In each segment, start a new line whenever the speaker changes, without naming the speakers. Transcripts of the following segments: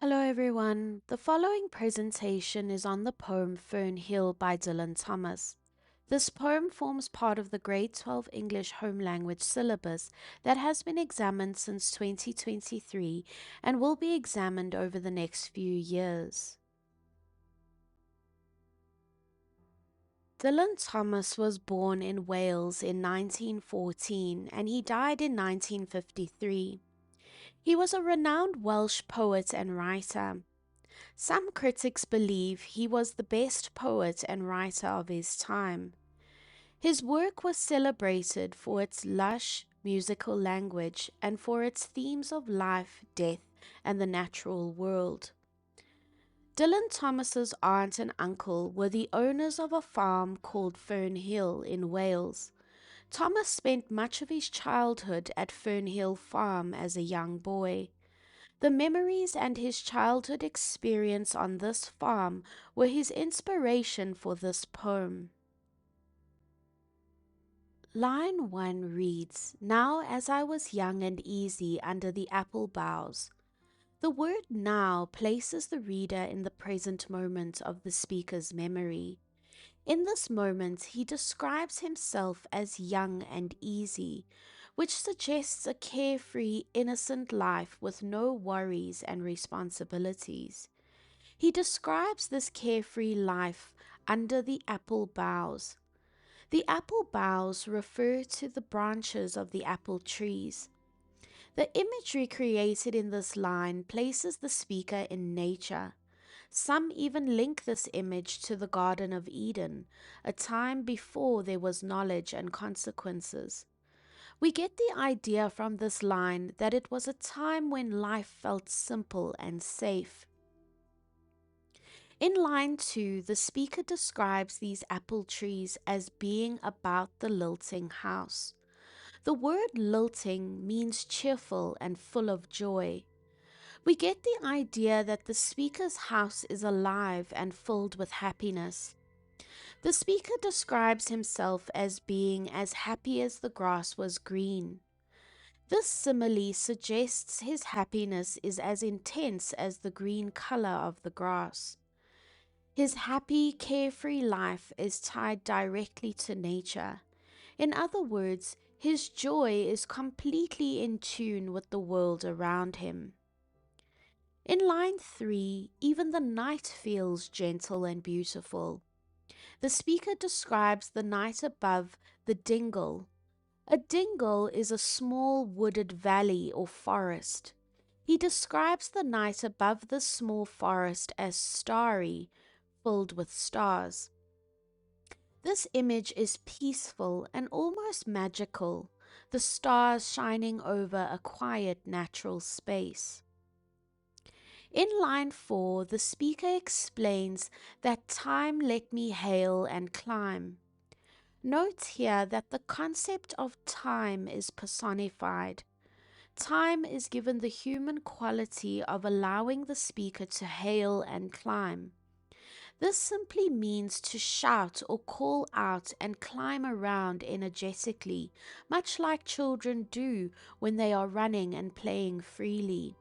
Hello everyone. The following presentation is on the poem Fern Hill by Dylan Thomas. This poem forms part of the Grade 12 English Home Language syllabus that has been examined since 2023 and will be examined over the next few years. Dylan Thomas was born in Wales in 1914 and he died in 1953. He was a renowned Welsh poet and writer. Some critics believe he was the best poet and writer of his time. His work was celebrated for its lush musical language and for its themes of life, death, and the natural world. Dylan Thomas's aunt and uncle were the owners of a farm called Fern Hill in Wales. Thomas spent much of his childhood at Fern Hill Farm as a young boy. The memories and his childhood experience on this farm were his inspiration for this poem. Line 1 reads, "Now as I was young and easy under the apple boughs." The word now places the reader in the present moment of the speaker's memory. In this moment, he describes himself as young and easy, which suggests a carefree, innocent life with no worries and responsibilities. He describes this carefree life under the apple boughs. The apple boughs refer to the branches of the apple trees. The imagery created in this line places the speaker in nature. Some even link this image to the Garden of Eden, a time before there was knowledge and consequences. We get the idea from this line that it was a time when life felt simple and safe. In line 2, the speaker describes these apple trees as being about the lilting house. The word lilting means cheerful and full of joy. We get the idea that the speaker's house is alive and filled with happiness. The speaker describes himself as being as happy as the grass was green. This simile suggests his happiness is as intense as the green color of the grass. His happy, carefree life is tied directly to nature. In other words, his joy is completely in tune with the world around him. In line 3, even the night feels gentle and beautiful. The speaker describes the night above the dingle. A dingle is a small wooded valley or forest. He describes the night above this small forest as starry, filled with stars. This image is peaceful and almost magical, the stars shining over a quiet natural space. In line 4, the speaker explains that time let me hail and climb. Note here that the concept of time is personified. Time is given the human quality of allowing the speaker to hail and climb. This simply means to shout or call out and climb around energetically, much like children do when they are running and playing freely.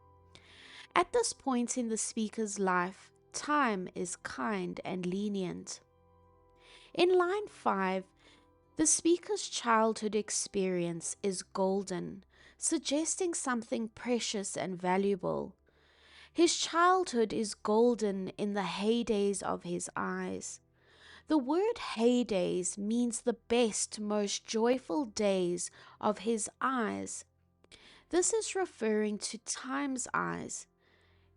At this point in the speaker's life, time is kind and lenient. In line 5, the speaker's childhood experience is golden, suggesting something precious and valuable. His childhood is golden in the heydays of his eyes. The word heydays means the best, most joyful days of his eyes. This is referring to time's eyes.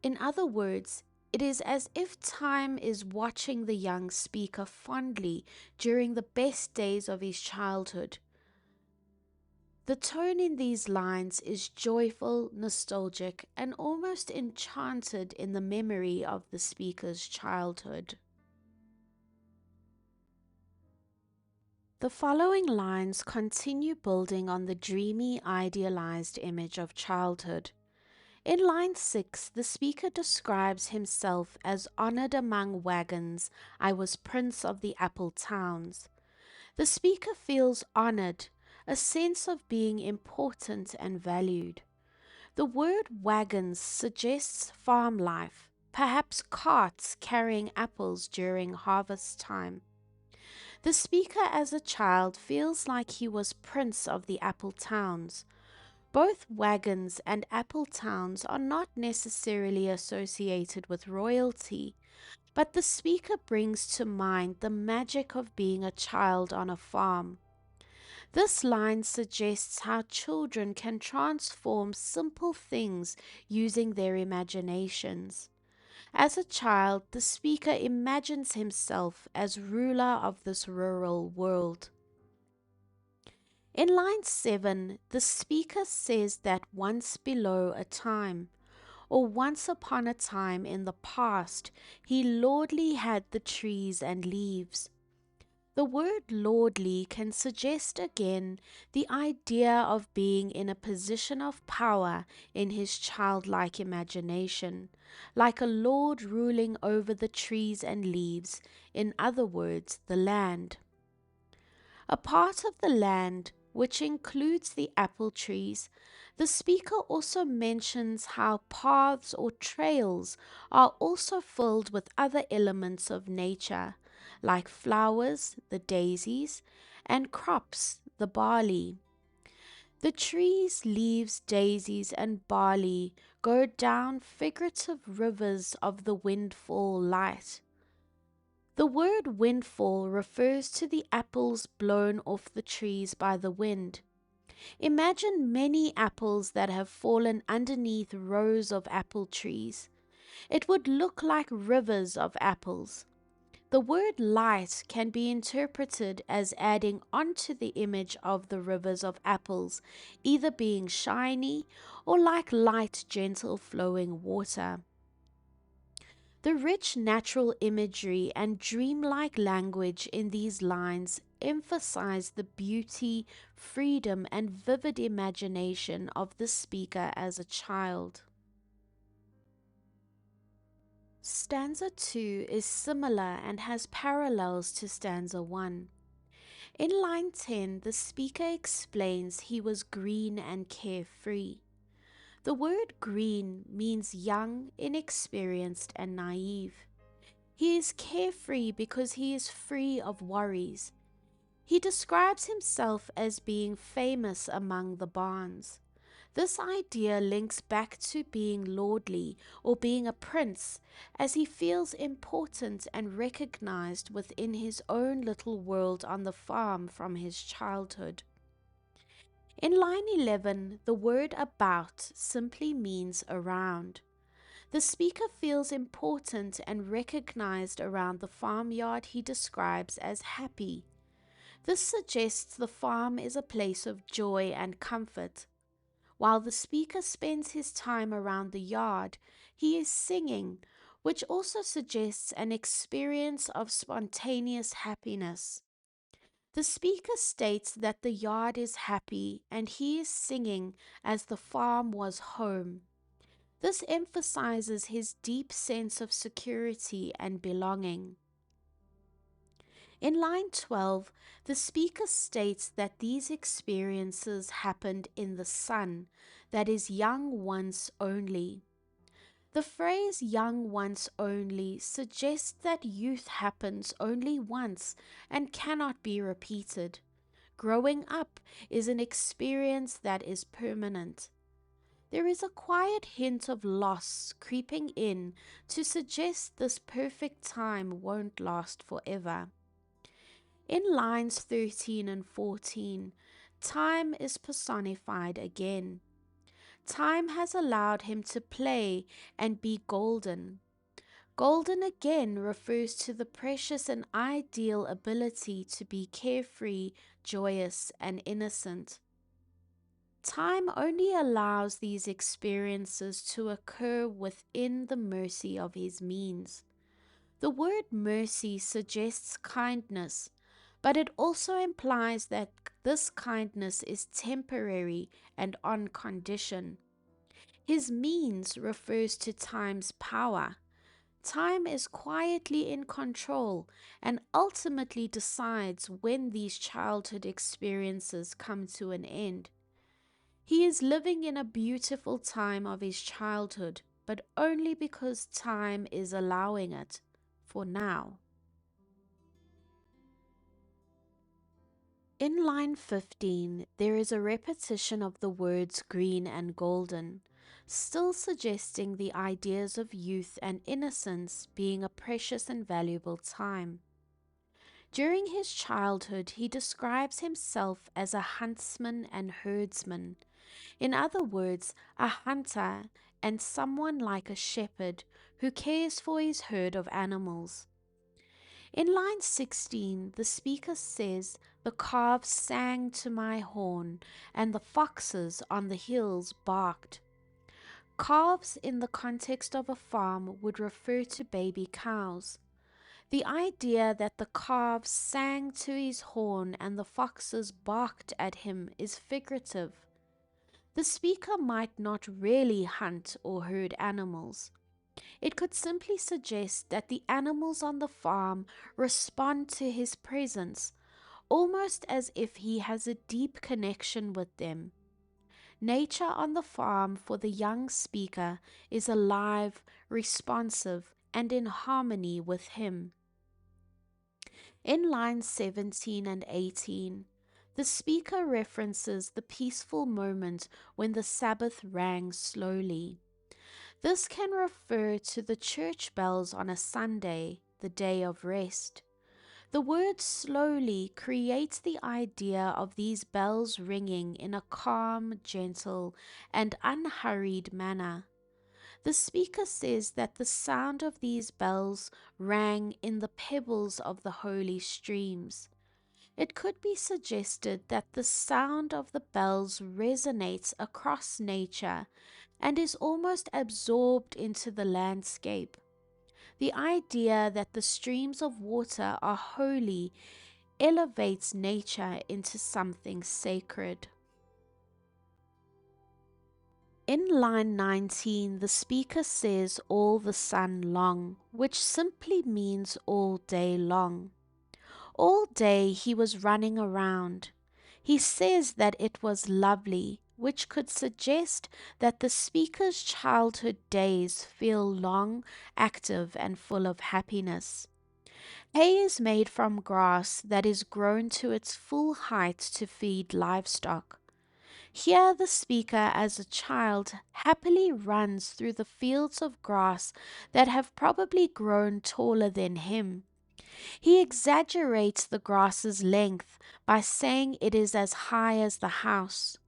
In other words, it is as if time is watching the young speaker fondly during the best days of his childhood. The tone in these lines is joyful, nostalgic, and almost enchanted in the memory of the speaker's childhood. The following lines continue building on the dreamy, idealized image of childhood. In line 6, the speaker describes himself as honored among wagons. I was prince of the apple towns. The speaker feels honored, a sense of being important and valued. The word wagons suggests farm life, perhaps carts carrying apples during harvest time. The speaker as a child feels like he was prince of the apple towns. Both wagons and apple towns are not necessarily associated with royalty, but the speaker brings to mind the magic of being a child on a farm. This line suggests how children can transform simple things using their imaginations. As a child, the speaker imagines himself as ruler of this rural world. In line 7, the speaker says that once below a time, or once upon a time in the past, he lordly had the trees and leaves. The word lordly can suggest again the idea of being in a position of power in his childlike imagination, like a lord ruling over the trees and leaves, in other words, the land. A part of the land, which includes the apple trees, the speaker also mentions how paths or trails are also filled with other elements of nature, like flowers, the daisies, and crops, the barley. The trees, leaves, daisies, and barley go down figurative rivers of the windfall light. The word windfall refers to the apples blown off the trees by the wind. Imagine many apples that have fallen underneath rows of apple trees. It would look like rivers of apples. The word light can be interpreted as adding onto the image of the rivers of apples, either being shiny or like light, gentle flowing water. The rich natural imagery and dreamlike language in these lines emphasize the beauty, freedom, and vivid imagination of the speaker as a child. Stanza 2 is similar and has parallels to stanza 1. In line 10, the speaker explains he was green and carefree. The word green means young, inexperienced, and naive. He is carefree because he is free of worries. He describes himself as being famous among the barns. This idea links back to being lordly or being a prince, as he feels important and recognized within his own little world on the farm from his childhood. In line 11, the word about simply means around. The speaker feels important and recognized around the farmyard he describes as happy. This suggests the farm is a place of joy and comfort. While the speaker spends his time around the yard, he is singing, which also suggests an experience of spontaneous happiness. The speaker states that the yard is happy and he is singing as the farm was home. This emphasizes his deep sense of security and belonging. In line 12, the speaker states that these experiences happened in the sun, that is, young once only. The phrase young once only suggests that youth happens only once and cannot be repeated. Growing up is an experience that is permanent. There is a quiet hint of loss creeping in to suggest this perfect time won't last forever. In lines 13 and 14, time is personified again. Time has allowed him to play and be golden. Golden again refers to the precious and ideal ability to be carefree, joyous, and innocent. Time only allows these experiences to occur within the mercy of his means. The word mercy suggests kindness, but it also implies that this kindness is temporary and on condition. His means refers to time's power. Time is quietly in control and ultimately decides when these childhood experiences come to an end. He is living in a beautiful time of his childhood, but only because time is allowing it for now. In line 15, there is a repetition of the words green and golden, still suggesting the ideas of youth and innocence being a precious and valuable time. During his childhood, he describes himself as a huntsman and herdsman. In other words, a hunter and someone like a shepherd who cares for his herd of animals. In line 16, the speaker says, "The calves sang to my horn, and the foxes on the hills barked." Calves in the context of a farm would refer to baby cows. The idea that the calves sang to his horn and the foxes barked at him is figurative. The speaker might not really hunt or herd animals. It could simply suggest that the animals on the farm respond to his presence, almost as if he has a deep connection with them. Nature on the farm for the young speaker is alive, responsive, and in harmony with him. In lines 17 and 18, the speaker references the peaceful moment when the Sabbath rang slowly. This can refer to the church bells on a Sunday, the day of rest. The word slowly creates the idea of these bells ringing in a calm, gentle, and unhurried manner. The speaker says that the sound of these bells rang in the pebbles of the holy streams. It could be suggested that the sound of the bells resonates across nature and is almost absorbed into the landscape. The idea that the streams of water are holy elevates nature into something sacred. In line 19, the speaker says all the sun long, which simply means all day long. All day he was running around. He says that it was lovely, which could suggest that the speaker's childhood days feel long, active, and full of happiness. Hay is made from grass that is grown to its full height to feed livestock. Here the speaker as a child happily runs through the fields of grass that have probably grown taller than him. He exaggerates the grass's length by saying it is as high as the house.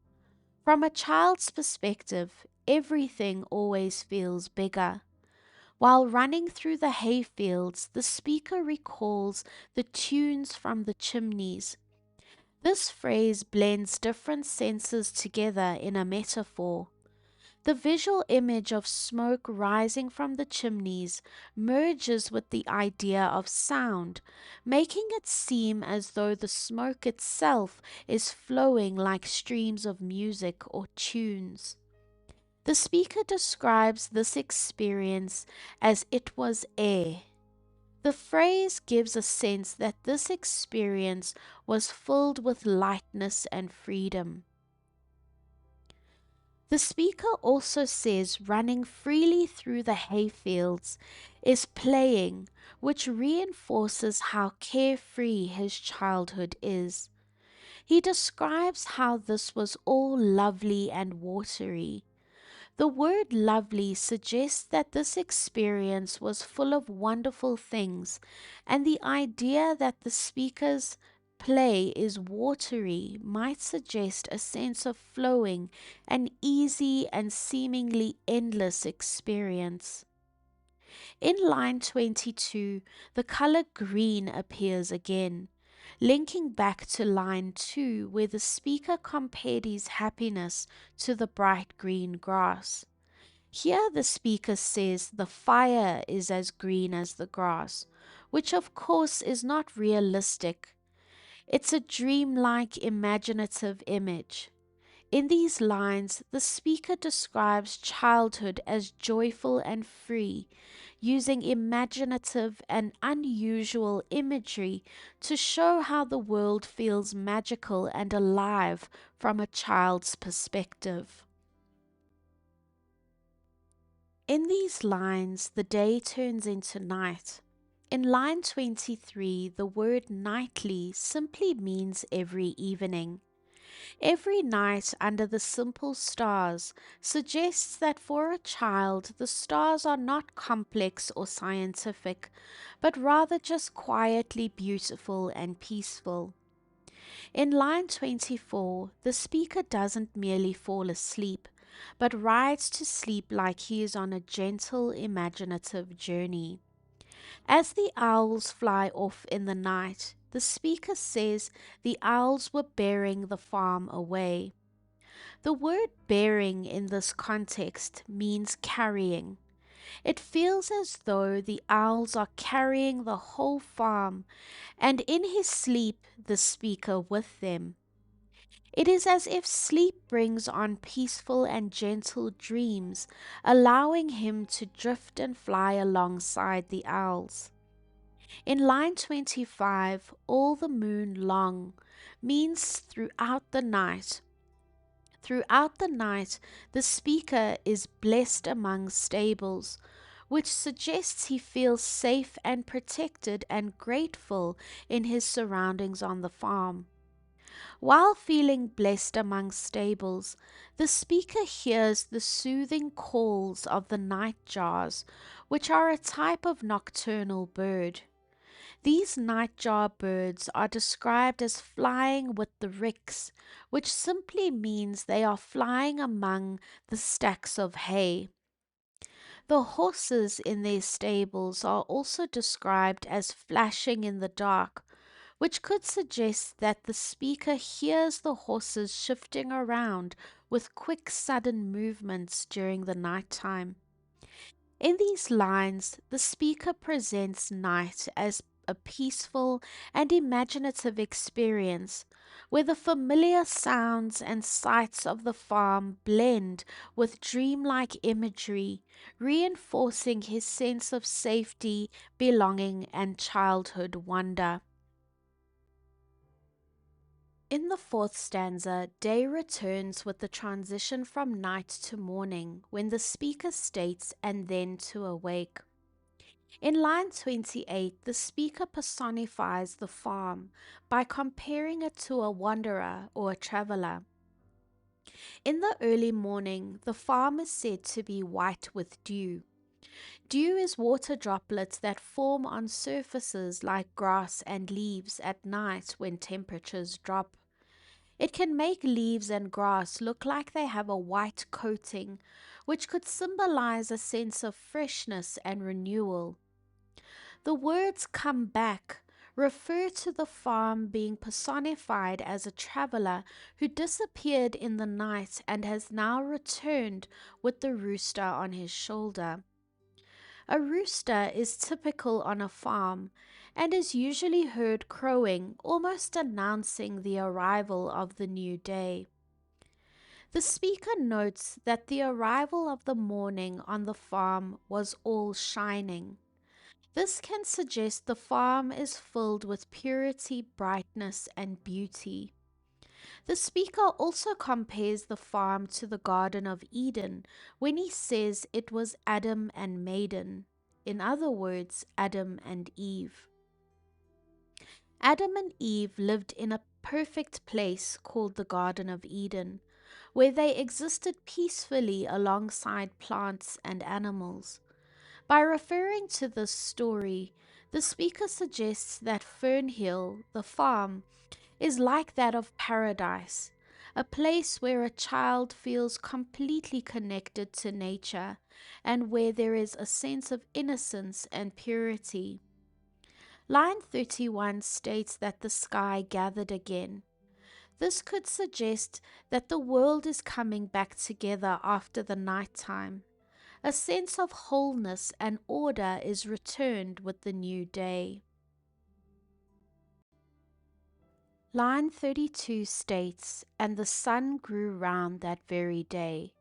From a child's perspective, everything always feels bigger. While running through the hayfields, the speaker recalls the tunes from the chimneys. This phrase blends different senses together in a metaphor. The visual image of smoke rising from the chimneys merges with the idea of sound, making it seem as though the smoke itself is flowing like streams of music or tunes. The speaker describes this experience as it was air. The phrase gives a sense that this experience was filled with lightness and freedom. The speaker also says running freely through the hayfields is playing, which reinforces how carefree his childhood is. He describes how this was all lovely and watery. The word lovely suggests that this experience was full of wonderful things, and the idea that the speaker's play is watery might suggest a sense of flowing, an easy and seemingly endless experience. In line 22, the color green appears again, linking back to line 2 where the speaker compared his happiness to the bright green grass. Here the speaker says the fire is as green as the grass, which of course is not realistic. It's a dreamlike, imaginative image. In these lines, the speaker describes childhood as joyful and free, using imaginative and unusual imagery to show how the world feels magical and alive from a child's perspective. In these lines, the day turns into night. In line 23, the word nightly simply means every evening. Every night under the simple stars suggests that for a child the stars are not complex or scientific, but rather just quietly beautiful and peaceful. In line 24, the speaker doesn't merely fall asleep, but rides to sleep like he is on a gentle, imaginative journey. As the owls fly off in the night, the speaker says the owls were bearing the farm away. The word bearing in this context means carrying. It feels as though the owls are carrying the whole farm, and in his sleep the speaker with them. It is as if sleep brings on peaceful and gentle dreams, allowing him to drift and fly alongside the owls. In line 25, all the moon long means throughout the night. Throughout the night, the speaker is blessed among stables, which suggests he feels safe and protected and grateful in his surroundings on the farm. While feeling blessed among stables, the speaker hears the soothing calls of the nightjars, which are a type of nocturnal bird. These nightjar birds are described as flying with the ricks, which simply means they are flying among the stacks of hay. The horses in their stables are also described as flashing in the dark, which could suggest that the speaker hears the horses shifting around with quick sudden movements during the night time. In these lines, the speaker presents night as a peaceful and imaginative experience where the familiar sounds and sights of the farm blend with dreamlike imagery, reinforcing his sense of safety, belonging, and childhood wonder. In the fourth stanza, day returns with the transition from night to morning when the speaker states, "and then to awake." In line 28, the speaker personifies the farm by comparing it to a wanderer or a traveler. In the early morning, the farm is said to be white with dew. Dew is water droplets that form on surfaces like grass and leaves at night when temperatures drop. It can make leaves and grass look like they have a white coating, which could symbolize a sense of freshness and renewal. The words "come back" refer to the farm being personified as a traveler who disappeared in the night and has now returned with the rooster on his shoulder. A rooster is typical on a farm and is usually heard crowing, almost announcing the arrival of the new day. The speaker notes that the arrival of the morning on the farm was all shining. This can suggest the farm is filled with purity, brightness, and beauty. The speaker also compares the farm to the Garden of Eden when he says it was Adam and Maiden. In other words, Adam and Eve. Adam and Eve lived in a perfect place called the Garden of Eden, where they existed peacefully alongside plants and animals. By referring to this story, the speaker suggests that Fern Hill, the farm, is like that of paradise, a place where a child feels completely connected to nature and where there is a sense of innocence and purity. Line 31 states that the sky gathered again. This could suggest that the world is coming back together after the night time. A sense of wholeness and order is returned with the new day. Line 32 states, "And the sun grew round that very day."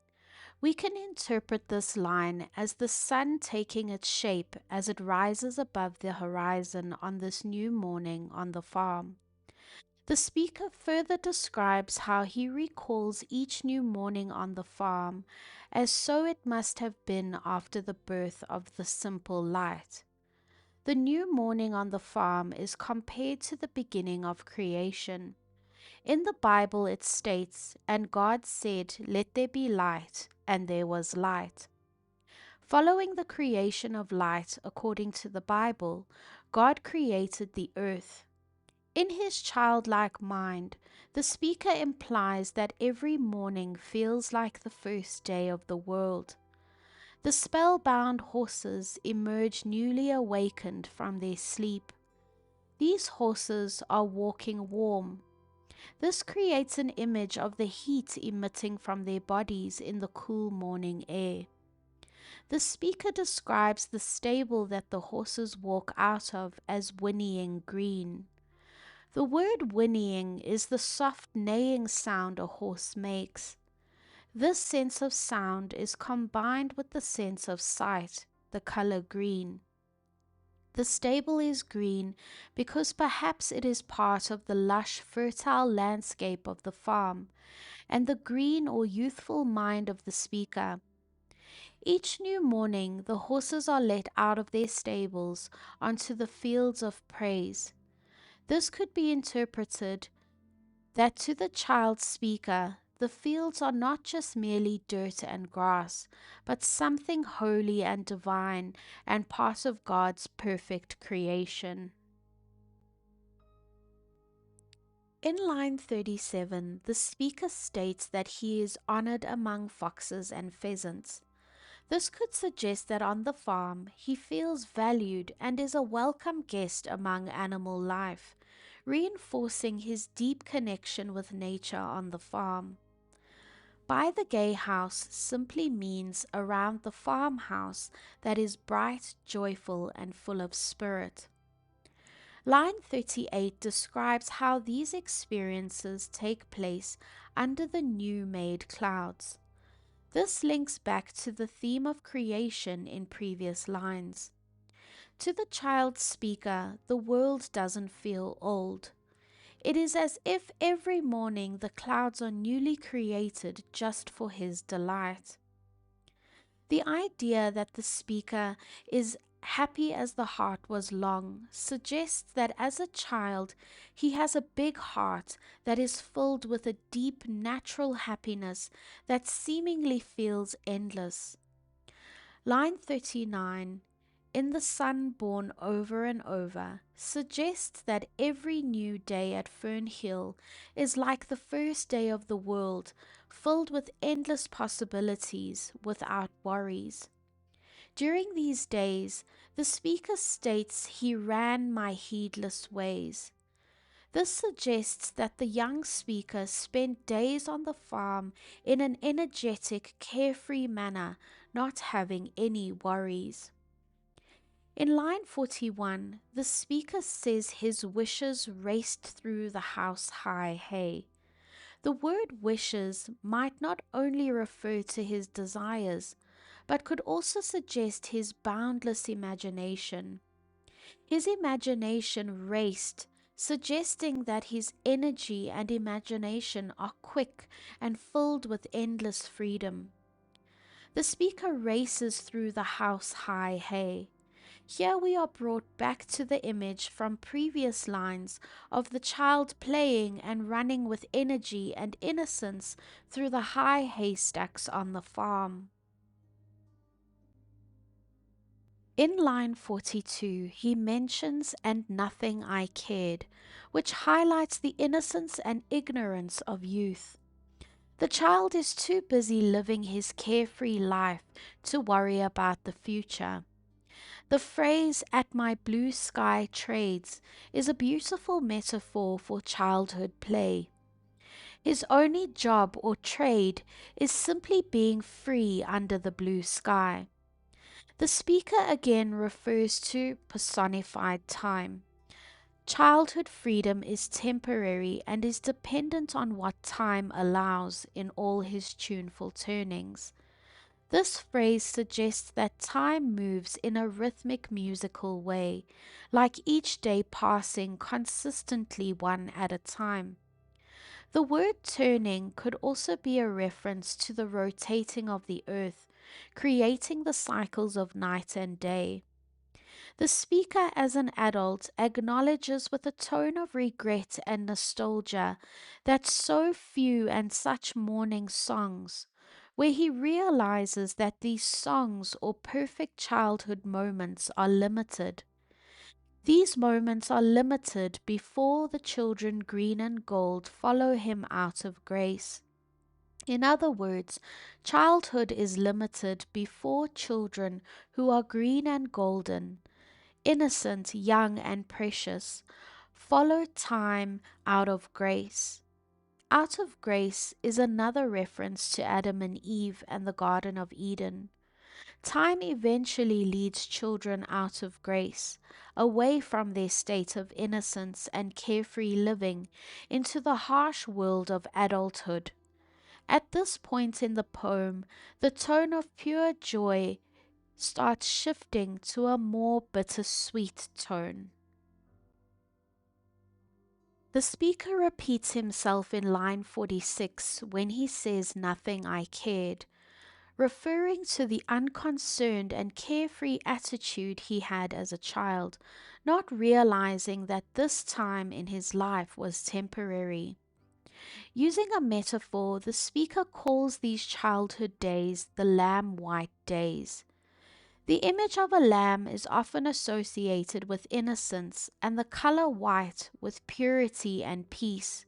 We can interpret this line as the sun taking its shape as it rises above the horizon on this new morning on the farm. The speaker further describes how he recalls each new morning on the farm as so it must have been after the birth of the simple light. The new morning on the farm is compared to the beginning of creation. In the Bible it states, "And God said, Let there be light, and there was light." Following the creation of light according to the Bible, God created the earth. In his childlike mind, the speaker implies that every morning feels like the first day of the world. The spellbound horses emerge newly awakened from their sleep. These horses are walking warm. This creates an image of the heat emitting from their bodies in the cool morning air. The speaker describes the stable that the horses walk out of as whinnying green. The word whinnying is the soft neighing sound a horse makes. This sense of sound is combined with the sense of sight, the color green. The stable is green because perhaps it is part of the lush, fertile landscape of the farm, and the green or youthful mind of the speaker. Each new morning, the horses are let out of their stables onto the fields of praise. This could be interpreted that to the child speaker, the fields are not just merely dirt and grass, but something holy and divine and part of God's perfect creation. In line 37, the speaker states that he is honored among foxes and pheasants. This could suggest that on the farm he feels valued and is a welcome guest among animal life, reinforcing his deep connection with nature on the farm. By the gay house simply means around the farmhouse that is bright, joyful, and full of spirit. Line 38 describes how these experiences take place under the new made clouds. This links back to the theme of creation in previous lines. To the child speaker, the world doesn't feel old. It is as if every morning the clouds are newly created just for his delight. The idea that the speaker is happy as the heart was long suggests that as a child he has a big heart that is filled with a deep natural happiness that seemingly feels endless. Line 39, "In the sun born over and over," suggests that every new day at Fern Hill is like the first day of the world, filled with endless possibilities without worries. During these days, the speaker states he ran my heedless ways. This suggests that the young speaker spent days on the farm in an energetic, carefree manner, not having any worries. In line 41, the speaker says his wishes raced through the house high hay. The word wishes might not only refer to his desires, but could also suggest his boundless imagination. His imagination raced, suggesting that his energy and imagination are quick and filled with endless freedom. The speaker races through the house high hay. Here we are brought back to the image from previous lines of the child playing and running with energy and innocence through the high haystacks on the farm. In line 42, he mentions "and nothing I cared," which highlights the innocence and ignorance of youth. The child is too busy living his carefree life to worry about the future. The phrase "at my blue sky trades" is a beautiful metaphor for childhood play. His only job or trade is simply being free under the blue sky. The speaker again refers to personified time. Childhood freedom is temporary and is dependent on what time allows in all his tuneful turnings. This phrase suggests that time moves in a rhythmic musical way, like each day passing consistently one at a time. The word turning could also be a reference to the rotating of the earth, creating the cycles of night and day. The speaker, as an adult, acknowledges with a tone of regret and nostalgia that so few and such mourning songs, where he realizes that these songs or perfect childhood moments are limited. These moments are limited before the children green and gold follow him out of grace. In other words, childhood is limited before children who are green and golden, innocent, young, and precious, follow time out of grace. Out of grace is another reference to Adam and Eve and the Garden of Eden. Time eventually leads children out of grace, away from their state of innocence and carefree living, into the harsh world of adulthood. At this point in the poem, the tone of pure joy starts shifting to a more bittersweet tone. The speaker repeats himself in line 46 when he says nothing I cared, referring to the unconcerned and carefree attitude he had as a child, not realizing that this time in his life was temporary. Using a metaphor, the speaker calls these childhood days the lamb white days. The image of a lamb is often associated with innocence and the color white with purity and peace.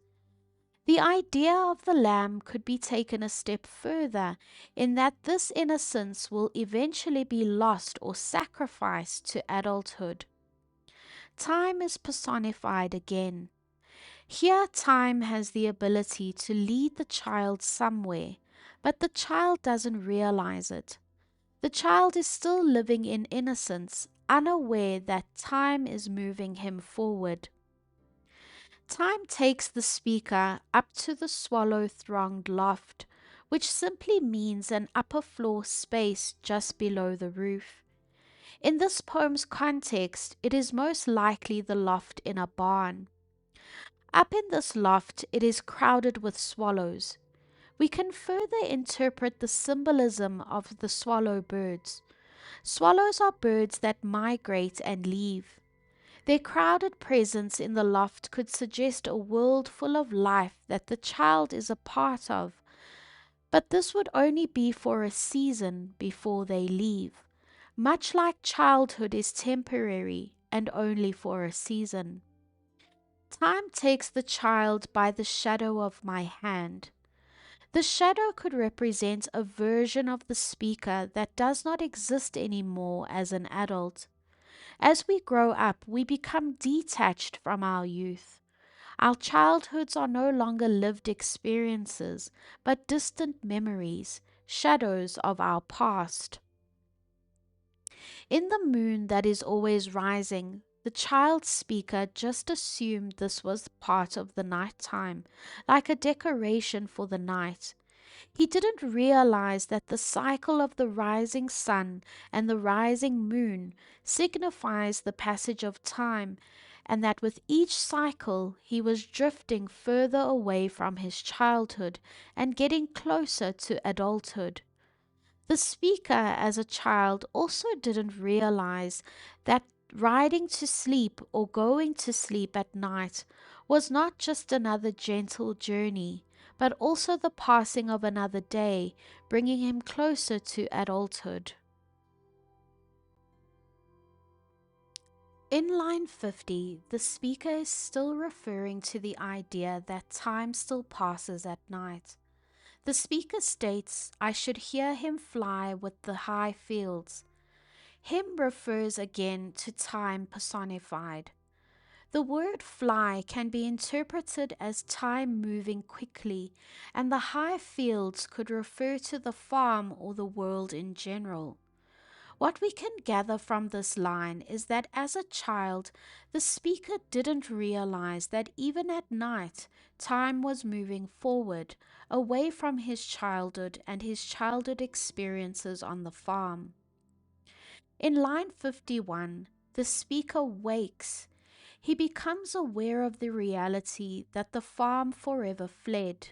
The idea of the lamb could be taken a step further in that this innocence will eventually be lost or sacrificed to adulthood. Time is personified again. Here, time has the ability to lead the child somewhere, but the child doesn't realize it. The child is still living in innocence, unaware that time is moving him forward. Time takes the speaker up to the swallow-thronged loft, which simply means an upper floor space just below the roof. In this poem's context, it is most likely the loft in a barn. Up in this loft, it is crowded with swallows. We can further interpret the symbolism of the swallow birds. Swallows are birds that migrate and leave. Their crowded presence in the loft could suggest a world full of life that the child is a part of, but this would only be for a season before they leave, much like childhood is temporary and only for a season. Time takes the child by the shadow of my hand. The shadow could represent a version of the speaker that does not exist anymore as an adult. As we grow up, we become detached from our youth. Our childhoods are no longer lived experiences, but distant memories, shadows of our past. In the moon that is always rising, the child speaker just assumed this was part of the night time, like a decoration for the night. He didn't realize that the cycle of the rising sun and the rising moon signifies the passage of time, and that with each cycle he was drifting further away from his childhood and getting closer to adulthood. The speaker, as a child, also didn't realize that riding to sleep or going to sleep at night was not just another gentle journey, but also the passing of another day, bringing him closer to adulthood. In line 50, the speaker is still referring to the idea that time still passes at night. The speaker states, I should hear him fly with the high fields. Him refers again to time personified. The word fly can be interpreted as time moving quickly, and the high fields could refer to the farm or the world in general. What we can gather from this line is that as a child, the speaker didn't realize that even at night, time was moving forward, away from his childhood and his childhood experiences on the farm. In line 51, the speaker wakes. He becomes aware of the reality that the farm forever fled.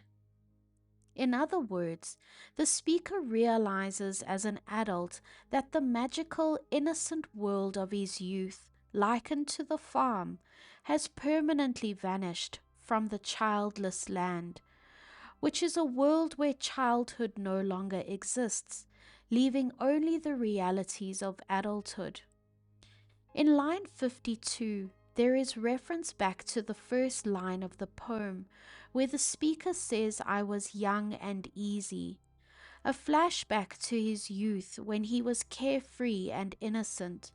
In other words, the speaker realizes as an adult that the magical, innocent world of his youth, likened to the farm, has permanently vanished from the childless land, which is a world where childhood no longer exists, leaving only the realities of adulthood. In line 52, there is reference back to the first line of the poem, where the speaker says, "I was young and easy," a flashback to his youth when he was carefree and innocent.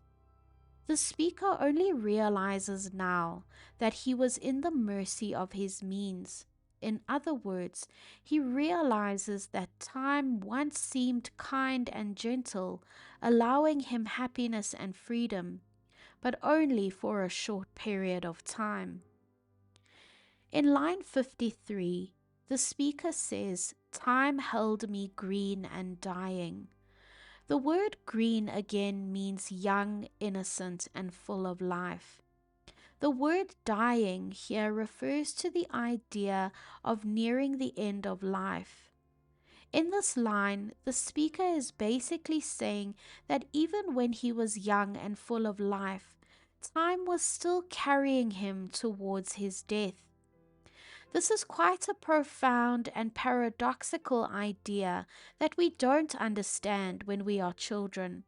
The speaker only realizes now that he was in the mercy of his means. In other words, he realizes that time once seemed kind and gentle, allowing him happiness and freedom, but only for a short period of time. In line 53, the speaker says, "Time held me green and dying." The word green again means young, innocent, and full of life. The word dying here refers to the idea of nearing the end of life. In this line, the speaker is basically saying that even when he was young and full of life, time was still carrying him towards his death. This is quite a profound and paradoxical idea that we don't understand when we are children.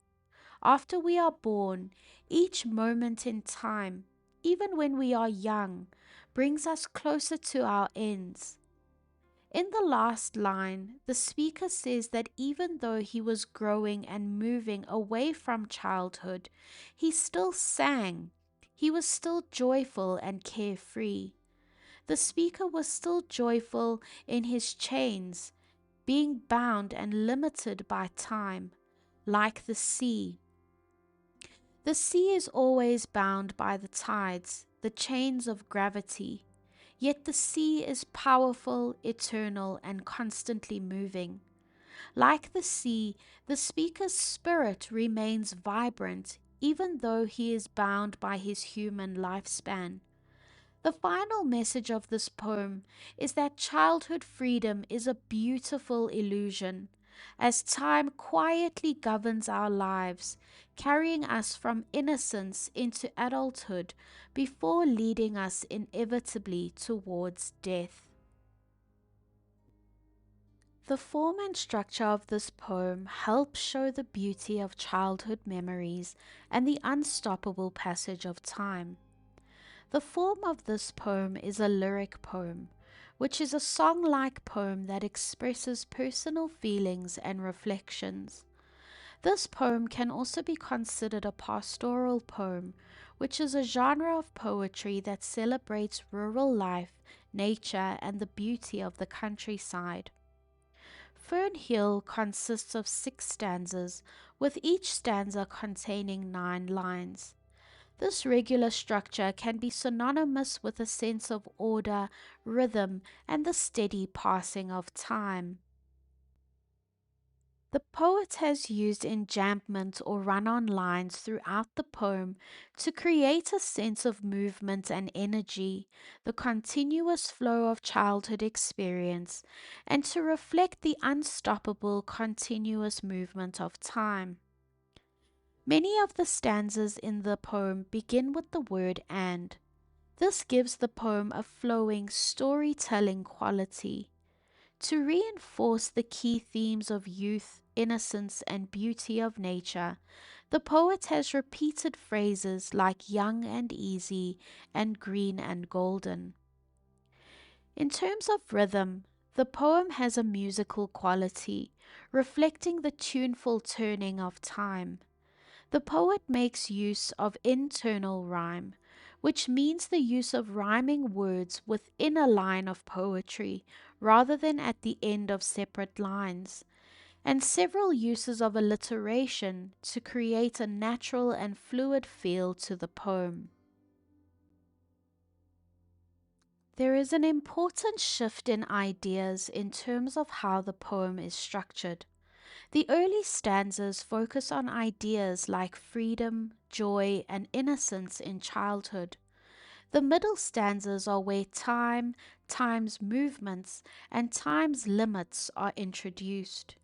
After we are born, each moment in time, even when we are young, brings us closer to our ends. In the last line, the speaker says that even though he was growing and moving away from childhood, he still sang. He was still joyful and carefree. The speaker was still joyful in his chains, being bound and limited by time, like the sea. The sea is always bound by the tides, the chains of gravity. Yet the sea is powerful, eternal, and constantly moving. Like the sea, the speaker's spirit remains vibrant, even though he is bound by his human lifespan. The final message of this poem is that childhood freedom is a beautiful illusion, as time quietly governs our lives, carrying us from innocence into adulthood before leading us inevitably towards death. The form and structure of this poem helps show the beauty of childhood memories and the unstoppable passage of time. The form of this poem is a lyric poem, which is a song-like poem that expresses personal feelings and reflections. This poem can also be considered a pastoral poem, which is a genre of poetry that celebrates rural life, nature, and the beauty of the countryside. Fern Hill consists of 6 stanzas, with each stanza containing 9 lines. This regular structure can be synonymous with a sense of order, rhythm, and the steady passing of time. The poet has used enjambment or run-on lines throughout the poem to create a sense of movement and energy, the continuous flow of childhood experience, and to reflect the unstoppable continuous movement of time. Many of the stanzas in the poem begin with the word "and." This gives the poem a flowing, storytelling quality. To reinforce the key themes of youth, innocence, and beauty of nature, the poet has repeated phrases like young and easy and green and golden. In terms of rhythm, the poem has a musical quality, reflecting the tuneful turning of time. The poet makes use of internal rhyme, which means the use of rhyming words within a line of poetry rather than at the end of separate lines. and several uses of alliteration to create a natural and fluid feel to the poem. There is an important shift in ideas in terms of how the poem is structured. The early stanzas focus on ideas like freedom, joy, and innocence in childhood. The middle stanzas are where time, time's movements, and time's limits are introduced.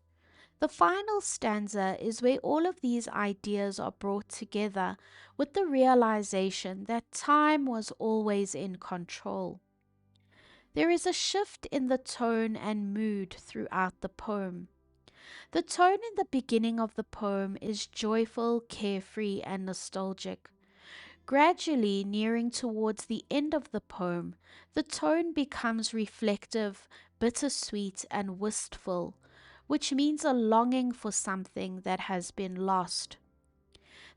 The final stanza is where all of these ideas are brought together with the realization that time was always in control. There is a shift in the tone and mood throughout the poem. The tone in the beginning of the poem is joyful, carefree, and nostalgic. Gradually, nearing towards the end of the poem, the tone becomes reflective, bittersweet, and wistful, which means a longing for something that has been lost.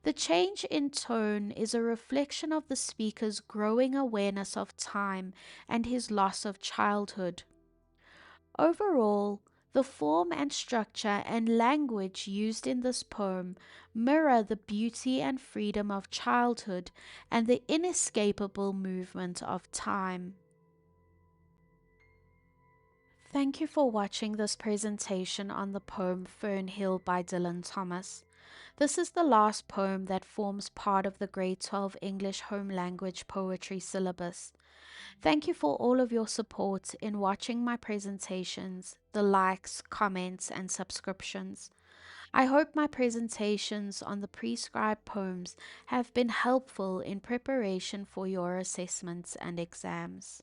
The change in tone is a reflection of the speaker's growing awareness of time and his loss of childhood. Overall, the form and structure and language used in this poem mirror the beauty and freedom of childhood and the inescapable movement of time. Thank you for watching this presentation on the poem Fern Hill by Dylan Thomas. This is the last poem that forms part of the Grade 12 English Home Language Poetry syllabus. Thank you for all of your support in watching my presentations, the likes, comments, and subscriptions. I hope my presentations on the prescribed poems have been helpful in preparation for your assessments and exams.